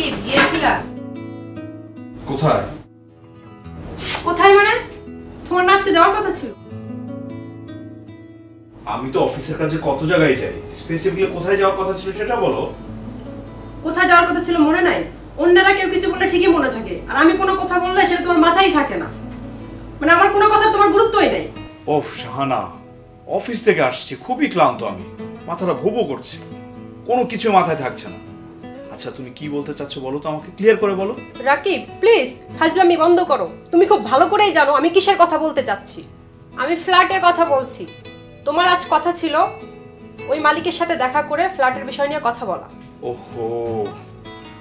রাকিব গিয়েছিলা কোথায়? কোথায় মানে? তোমার না আজকে যাওয়ার কথা ছিল। আমি তো অফিসের কাছে কত জায়গায় যাই, স্পেসিফিকলি কোথায় যাওয়ার কথা ছিল সেটা বলো। কোথায় যাওয়ার কথা ছিল মনে নাই? অন্যরা কেউ কিছু বললে ঠিকই মনে থাকে, আর আমি কোনো কথা বললে সেটা তোমার মাথায় থাকে না। মানে আমার কোনো কথা তোমার গুরুত্বই নাই। ওফ শাহানা, অফিস থেকে আসছি, খুবই ক্লান্ত আমি, মাথাটা ভোবো করছে, কোনো কিছু মাথায় থাকছে না। আচ্ছা তুমি কি বলতে চাচ্ছ বলো তো, আমাকে ক্লিয়ার করে বলো। রাকিব প্লিজ ফাজলামি বন্ধ করো। তুমি খুব ভালো করেই জানো আমি কিসের কথা বলতে চাচ্ছি। আমি ফ্ল্যাটের কথা বলছি। তোমার আজ কথা ছিল ওই মালিকের সাথে দেখা করে ফ্ল্যাটের বিষয় নিয়ে কথা বলা। ওহো,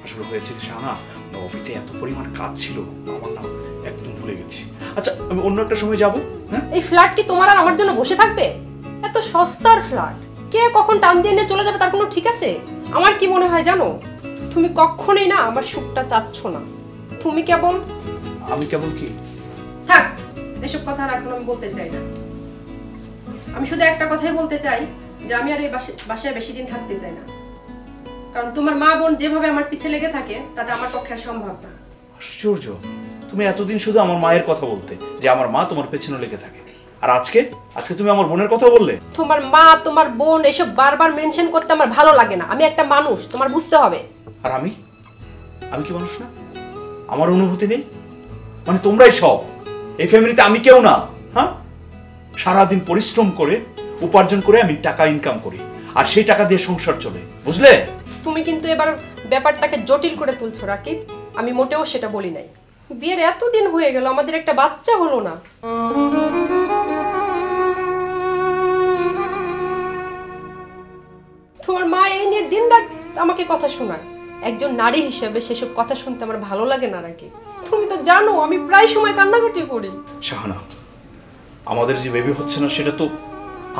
আসলে হয়েছে শাহানা, অফিসে এত পরিমাণ কাজ ছিল আমার না, একদম ভুলে গেছি। আচ্ছা আমি অন্য একটা সময় যাব। হ্যাঁ, এই ফ্ল্যাট কি তোমার আর আমার জন্য বসে থাকবে? এত সস্তার ফ্ল্যাট কে কখন টান দিয়ে নিয়ে চলে যাবে তার কোনো ঠিক আছে? আমার কি মনে হয় জানো, তুমি কখনোই না আমার সুখটা চাচ্ছ না। তুমি কেবল আমি কেবল কি? থাক, এসব কথা আর এখন আমি বলতে চাই না। আমি শুধু একটা কথাই বলতে চাই যে আমি আর এই বাসায় বেশি দিন থাকতে চাই না। কারণ তোমার মা বোন যেভাবে আমার পিছে লেগে থাকে তাতে আমার পক্ষে আর সম্ভব না। আশ্চর্য, তুমি এতদিন শুধু আমার মায়ের কথা বলতে যে আমার মা তোমার পেছনে লেগে থাকে, আর আজকে তুমি আমার বোনের কথা বললে। তোমার মা তোমার বোন এসব বারবার মেনশন করতে আমার ভালো লাগে না। আমি একটা মানুষ, তোমার বুঝতে হবে। আর আমি কি মানুষ না? আমার অনুভূতি নেই? মানে তোমরাই সব, এই ফ্যামিলিতে আমি কেউ না? হ্যাঁ, সারাদিন পরিশ্রম করে উপার্জন করে আমি টাকা ইনকাম করি, আর সেই টাকা দিয়ে সংসার চলে, বুঝলে? তুমি কিন্তু এবার ব্যাপারটাকে জটিল করে তুলছো রাকিব। আমি মোটেও সেটা বলি নাই। বিয়ের এতদিন হয়ে গেল, আমাদের একটা বাচ্চা হলো না। তোমার মা এই নিয়ে দিনরাত আমাকে কথা শোনায়। একজন নারী হিসেবে সেসব কথা শুনতে আমার ভালো লাগে না রাকিব। তুমি তো জানো আমি প্রায় সময় কান্নাকাটি করি। শাহানা, আমাদের যে বেবি হচ্ছে না সেটা তো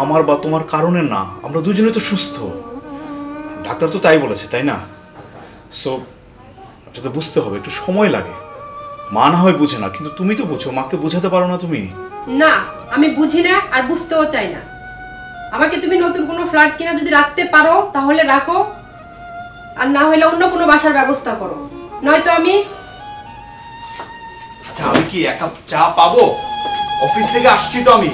আমার বা তোমার কারণে না, আমরা দুজনে তো সুস্থ, ডাক্তার তো তাই বলেছে, তাই না? সো এটা তো বুঝতে হবে, একটু সময় লাগে। মা না হয় বুঝে না, কিন্তু তুমি তো বুঝো, মাকে বোঝাতে পারো না তুমি? না, আমি বুঝি না আর বুঝতেও চাই না। আমাকে তুমি নতুন কোনো ফ্ল্যাট কিনা যদি রাখতে পারো তাহলে রাখো, আর না হলে অন্য কোনো বাসার ব্যবস্থা করো, নয়তো আমি। আচ্ছা আমি কি এক কাপ চা পাবো? অফিস থেকে আসছি তো আমি।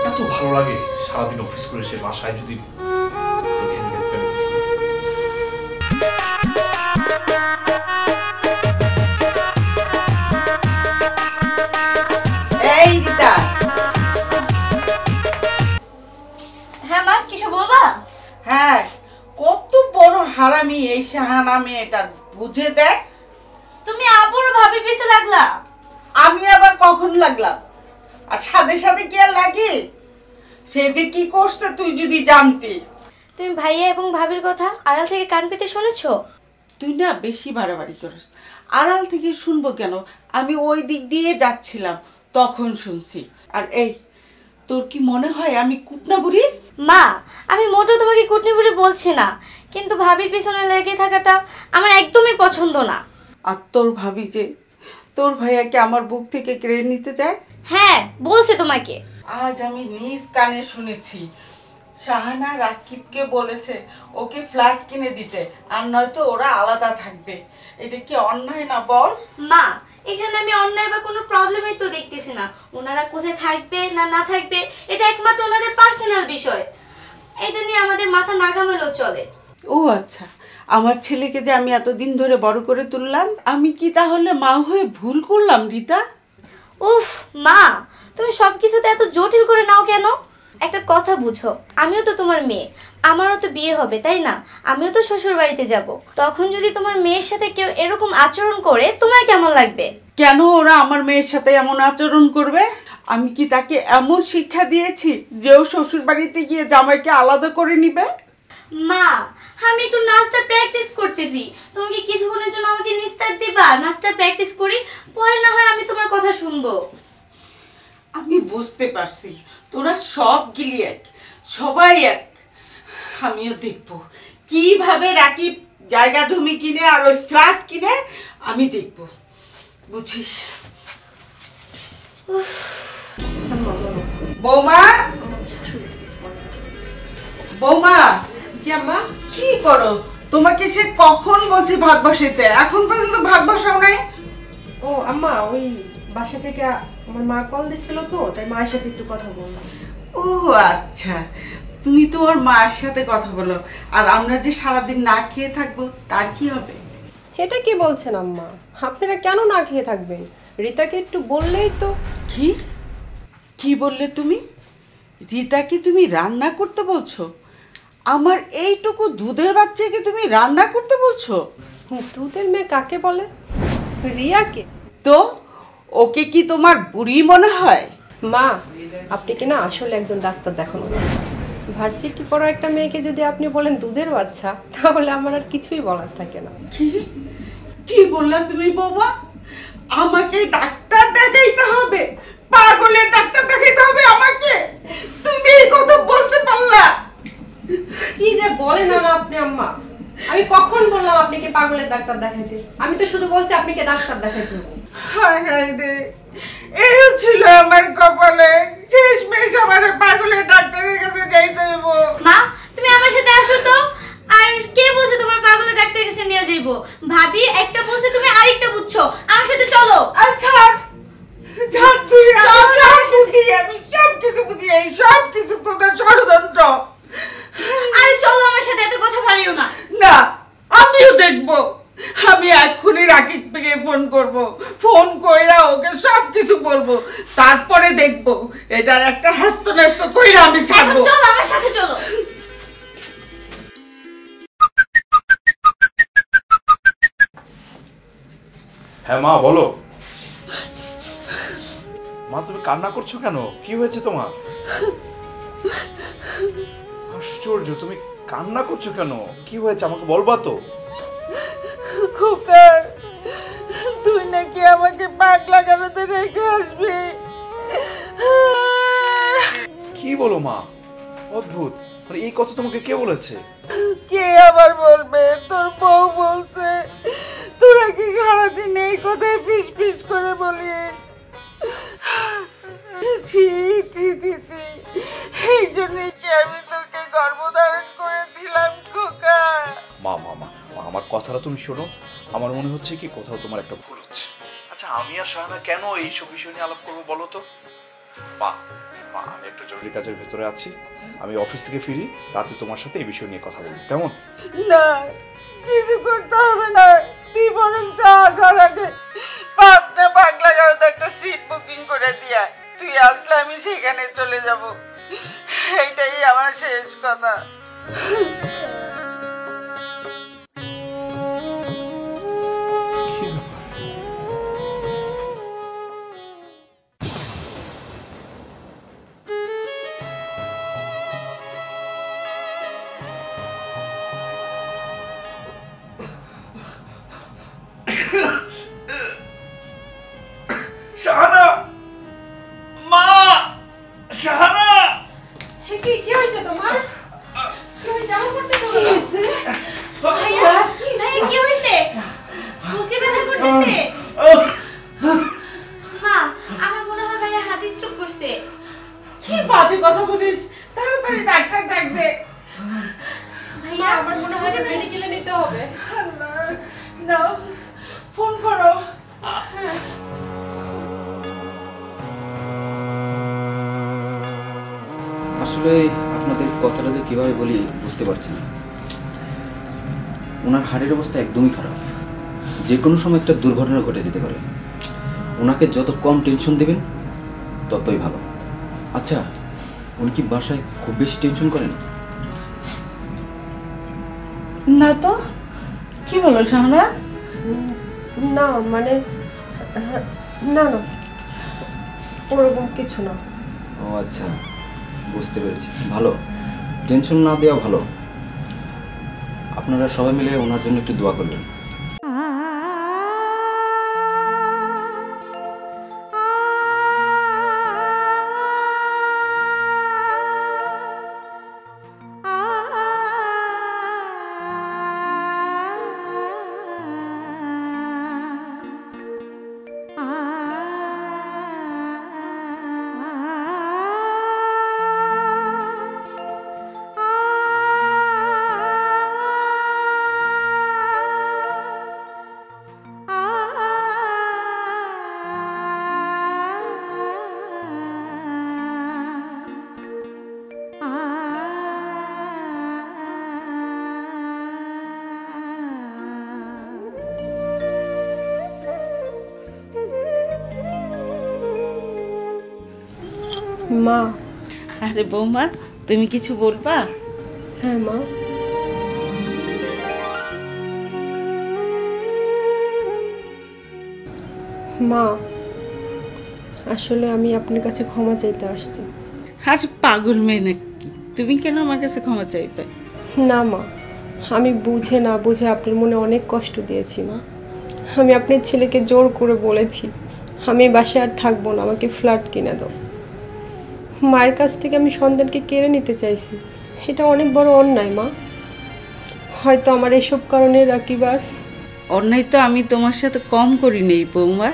এত ভালো লাগে সারাদিন অফিস করে সে বাসায় যদি হ্যাঁ, কত বড় হারামি এই শাহানা মেয়েটা, বুঝে দেখ। তুমি আবারও ভাবির পিছে লাগলা? আমি আবার কখন লাগলাম? আর সাথে সাথে কি আর লাগি? সে যে কি করছে তুই যদি জানতি। তুমি ভাইয়া এবং ভাবির কথা আড়াল থেকে কান পেতে শুনেছো? তুই না বেশি বাড়াবাড়ি করিস। আড়াল থেকে শুনবো কেন? আমি ওই দিক দিয়ে যাচ্ছিলাম, তখন শুনছি। আর এই, তোর কি মনে হয় আমি কুটনা বুড়ি? মা, আমি মোটেও তোমাকে কুটনি বুড়ি বলছি না, কিন্তু ভাবির পিছনে লেগে থাকাটা আমার একদমই পছন্দ না। আর তোর ভাবি যে তোর ভাইয়াকে আমার বুক থেকে কেড়ে নিতে চায়? হ্যাঁ, বলছে তোমাকে। আজ আমি নিজ কানে শুনেছি শাহানা রাকিবকে বলেছে ওকে ফ্ল্যাট কিনে দিতে, আর নয়তো ওরা আলাদা থাকবে। এটা কি অন্যায় না বল? মা, এখানে আমি অন্যায় বা কোনো প্রবলেমই তো দেখতেছি না। ওনারা কোথায় থাকবে না না থাকবে এটা একমাত্র ওনাদের পার্সোনাল বিষয়, এটা নিয়ে আমাদের মাথা নাগামেলেও চলে। ও আচ্ছা, আমার ছেলেকে যে আমি এতদিন ধরে বড় করে তুললাম, আমি কি তাহলে মা হয়ে ভুল করলাম রিতা? উফ মা, তুমি সব কিছুতে এত জটিল করে নাও কেন? একটা কথা বুঝো, আমিও তো তোমার মেয়ে, আমারও তো বিয়ে হবে তাই না? আমিও তো শ্বশুর বাড়িতে যাব, তখন যদি তোমার মেয়ের সাথে কেউ এরকম আচরণ করে তোমার কেমন লাগবে? কেন ওরা আমার মেয়ের সাথে এমন আচরণ করবে? আমি কি তাকে এমন শিক্ষা দিয়েছি যে ও শ্বশুর বাড়িতে গিয়ে জামাইকে আলাদা করে নিবে? মা, আমি একটু নাচটা প্র্যাকটিস করতেছি, তোমাকে কিছুক্ষণের জন্য আমাকে নিস্তার দিবা? নাচটা প্র্যাকটিস করি, পরে না হয় আমি তোমার কথা শুনবো। আমি বুঝতে পারছি তোরা সব গিলি এক, সবাই এক। আমিও দেখবো কিভাবে রাকিব জায়গা জমি কিনে আর ওই ফ্ল্যাট কিনে, আমি দেখবো, বুঝিস? বৌমা, বৌমা, জি আম্মা। কি করো? তোমাকে সে কখন বলছি ভাত বসাইতে, এখন পর্যন্ত ভাত বসাও নাই? ও আম্মা, ওই বাসা থেকে আমার মা কল দিচ্ছিল তো, তাই মায়ের সাথে একটু কথা বললাম। ও আচ্ছা, তুমি তোমার মার সাথে কথা বলো, আর আমরা যে সারাদিন না খেয়ে থাকবো তার কি হবে? এটা কি বলছেন আম্মা? আপনারা কেন না খেয়ে থাকবেন? রিতাকে একটু বললেই তো। কি কি বললে তুমি? রিতাকে তুমি রান্না করতে বলছো? আমার এইটুকু দুধের বাচ্চাকে তুমি রান্না করতে বলছো? দুধের মেয়ে কাকে বলে? রিয়াকে। তো ওকে কি তোমার বুড়ি মনে হয়? মা, আপনি কি না আসলে একজন ডাক্তার দেখানো? ভার্সিটি পড়া একটা মেয়েকে যদি আপনি বলেন দুধের বাচ্চা, তাহলে আমার আর কিছুই বলার থাকে না। কি কি বললা তুমি বৌমা? আমাকে ডাক্তার দেখাইতে হবে? পাগলের ডাক্তার দেখাইতে হবে আমাকে? তুমি এই কথা বলতে পারলা? কি যে বলেন না আপনি আম্মা! আমি কখন বললাম আপনাকে পাগলের ডাক্তার দেখাইতে? আমি তো শুধু বলছি আপনাকে ডাক্তার দেখাইতে। হায় হায় রে, এই ছিল আমার কপালে। শেষমেশ আমার পাগলের ডাক্তারের কাছে যাইতে হইব। মা, তুমি আমার সাথে আসো তো। আর কে বলছে তোমার পাগলের ডাক্তারের কাছে নিয়ে যাইবো? ভাবি একটা বলছে, তুমি আরেকটা বুঝছো। আমার সাথে চলো। আচ্ছা ছাড় তুই, আমি সব কিছু বুঝি, এই সব কিছু তোদের ষড়যন্ত্র। আরে চলো আমার সাথে, এত কথা বাড়িও না। না, আমিও দেখবো। আমি এক্ষুনি রাকিবকে ফোন করব, ফোন কইরা ওকে সব কিছু বলবো, তারপরে দেখবো এটার একটা হ্যাস্ত ন্যাস্ত কইরা আমি এখন ছাড়বো। চলো আমার সাথে চলো। হ্যাঁ মা, বলো। মা, তুমি কান্না করছো কেন? কি হয়েছে তোমার? আশ্চর্য, তুমি কান্না করছো কেন? কি হয়েছে আমাকে বলবা তো? খোকা, তুই নাকি আমাকে পাগলা গারদে রেখে আসবি? কি বলো মা? অদ্ভুত, মানে এই কথা তোমাকে কে বলেছে? কে আবার বলবে? তোর বউ বলছে। তোরা কি সারাদিন এই কথায় ফিস ফিস করে বলিস? ছি ছি ছি ছি, এই জন্যই কি আমি তোকে গর্ভধারণ করেছিলাম খোকা? মা মা মা মা, আমার কথাটা তুমি শোনো। আমার মনে হচ্ছে কি কোথাও তোমার একটা ভুল হচ্ছে। আচ্ছা, আমি আর শাহানা কেন এইসব বিষয় নিয়ে আলাপ করবো বলো তো? মা মা, আমি একটা জরুরি কাজের ভেতরে আছি। আমি অফিস থেকে ফিরি, রাতে তোমার সাথে এই বিষয় নিয়ে কথা বলবো, কেমন? না, কিছু করতে হবে না। তুই বরং আসার আগে পাবনা পাগলা গারদে একটা সিট বুকিং করে দিয়া, তুই আসলে আমি সেখানে চলে যাব। এইটাই আমার শেষ কথা। কি ব্যাপার? শাহানা, মা, শাহানা। কি কি হয়েছে তোমার? কি হয়েছে? আমার করতেছো কেন? ভাইয়া, ভাইয়া কি হইছে? বুকে ব্যথা করতেছে? মা, আমার মনে হয় ভাইয়া হার্ট স্ট্রোক করছে। কি বাজে কথা বলিস? তাড়াতাড়ি ডাক্তার ডাক দে। মা, আমার মনে হয় মেডিকেলে নিতে হবে। আল্লাহ, নাও ফোন করো। আসলে আপনাদের কথাটা যে কীভাবে বলি বুঝতে পারছি না। ওনার হাড়ের অবস্থা একদমই খারাপ, যে কোনো সময় একটা দুর্ঘটনা ঘটে যেতে পারে। ওনাকে যত কম টেনশন দেবেন ততই ভালো। আচ্ছা, উনি কি বাসায় খুব বেশি টেনশন করেন? না তো, কি বলো শাহানা? না মানে, না না, ওরকম কিছু না। ও আচ্ছা, বুঝতে পেরেছি। ভালো, টেনশন না দেওয়া ভালো। আপনারা সবাই মিলে ওনার জন্য একটু দোয়া করবেন। মা। আরে বৌমা, তুমি কিছু বলবা? হ্যাঁ মা। মা, আসলে আমি আপনার কাছে ক্ষমা চাইতে আসছি। আর পাগল মেয়ে নাকি, তুমি কেন আমার কাছে ক্ষমা চাইবে? না মা, আমি বুঝে না বুঝে আপনার মনে অনেক কষ্ট দিয়েছি মা। আমি আপনার ছেলেকে জোর করে বলেছি আমি বাসায় আর থাকবো না, আমাকে ফ্ল্যাট কিনে দাও। মায়ের কাছ থেকে আমি সন্তানকে কেড়ে নিতে চাইছি, এটা অনেক বড় অন্যায় মা। হয়তো আমার এসব কারণে রাকিবাস। অন্যায় তো আমি তোমার সাথে কম করি নেই বৌমা,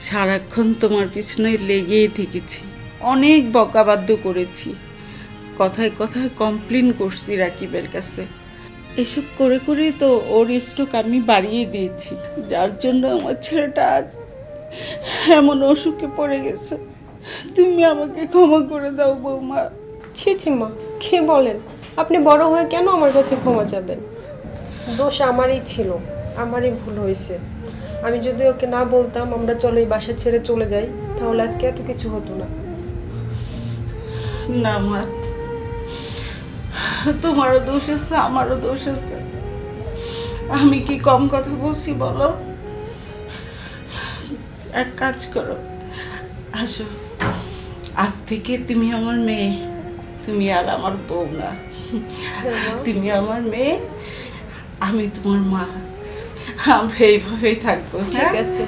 সারাক্ষণ তোমার পিছনে লেগেই থেকেছি, অনেক বকাবাধ্য করেছি, কথায় কথায় কমপ্লেন করছি রাকিবের কাছে। এসব করে করে তো ওর স্ট্রোক আমি বাড়িয়ে দিয়েছি, যার জন্য আমার ছেলেটা আজ এমন অসুখে পড়ে গেছে। তুমি আমাকে ক্ষমা করে দাও বৌমা। ছি ছি মা, কে বলেন? আপনি বড় হয়ে কেন আমার কাছে ক্ষমা চাবেন? দোষ আমারই ছিল, আমারই ভুল হয়েছে। আমি যদি ওকে না বলতাম আমরা চলো এই বাসা ছেড়ে চলে যাই, তাহলে আজকে এত কিছু হতো না। না মা, তোমারও দোষ আছে, আমারও দোষ আছে। আমি কি কম কথা বলছি বলো? এক কাজ করো, আসো, আজ থেকে তুমি আমার মেয়ে, তুমি আর আমার বউ না। তুমি আমার মেয়ে, আমি তোমার মা। আমরা এইভাবেই থাকবো। ঠিক আছে।